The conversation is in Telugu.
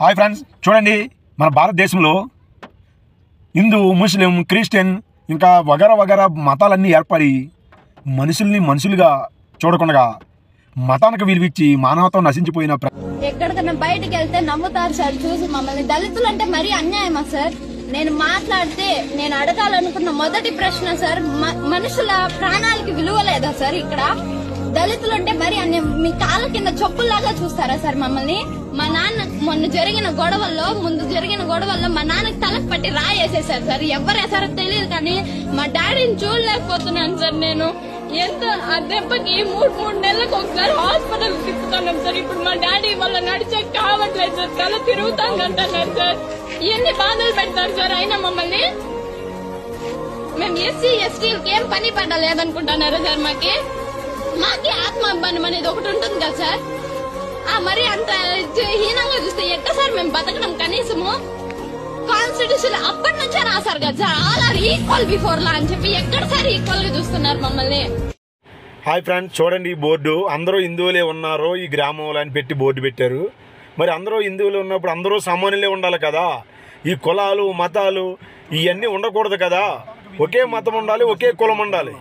హాయ్ ఫ్రెండ్స్, చూడండి మన భారతదేశంలో హిందూ, ముస్లిం, క్రిస్టియన్ ఇంకా వగర మతాలన్నీ ఏర్పడి మనుషుల్ని మనుషులుగా చూడకుండా మతానికి విలువిచ్చి మానవత్వం నశించిపోయిన ఎక్కడికన్నా బయటికి వెళ్తే నమ్ముతారు సార్ చూసి మమ్మల్ని. దళితులు అంటే మరీ అన్యాయమా సార్? నేను మాట్లాడితే నేను అడగాలనుకున్న మొదటి ప్రశ్న సార్, మనుషుల ప్రాణాలకి విలువ లేదా సార్? ఇక్కడ దళితులు అంటే మరి అన్యాయం. మీ కాళ్ళ కింద చెప్పుల్లాగా చూస్తారా సార్ మమ్మల్ని? మా నాన్న ముందు జరిగిన గొడవల్లో మా నాన్నకి తలకు పట్టి రాయేసేసారు సార్. ఎవరేసారో తెలియదు కానీ మా డాడీని చూడలేకపోతున్నాను సార్. నేను ఎంత ఆ దెబ్బకి మూడు నెలలకు ఒకసారి హాస్పిటల్ తిప్పుతున్నాం సార్. ఇప్పుడు మా డాడీ వల్ల నడిచే కావట్లేదు సార్, తల తిరుగుతాం అంటున్నారు సార్. ఎన్ని బాధలు పెడతారు సార్ అయినా మమ్మల్ని. మేము ఎస్సీ ఎస్టీలకి ఏం పని పడలేదనుకుంటున్నారా సార్? మాకి ఆత్మాభిమానం అనేది ఒకటి ఉంటుంది కదా సార్. మరి అంత హీనంగా చూస్తే ఎట్లా సార్ మేము బతకడం? కనీసము కాన్స్టిట్యూషన్ అప్పటి నుంచే రాశారు కదా sir, all are equal before law అని చెప్పి. ఎక్కడ సార్ ఈక్వల్ గా చూస్తున్నారు మమ్మల్ని? హాయ్ ఫ్రెండ్స్, చూడండి ఈ బోర్డు. అందరూ హిందువులే ఉన్నారో ఈ గ్రామంలో అని పెట్టి బోర్డు పెట్టారు. మరి అందరూ హిందువులు ఉన్నప్పుడు అందరూ సామాన్యులే ఉండాలి కదా. ఈ కులాలు మతాలు ఇవన్నీ ఉండకూడదు కదా. ఒకే మతం ఉండాలి, ఒకే కులం ఉండాలి.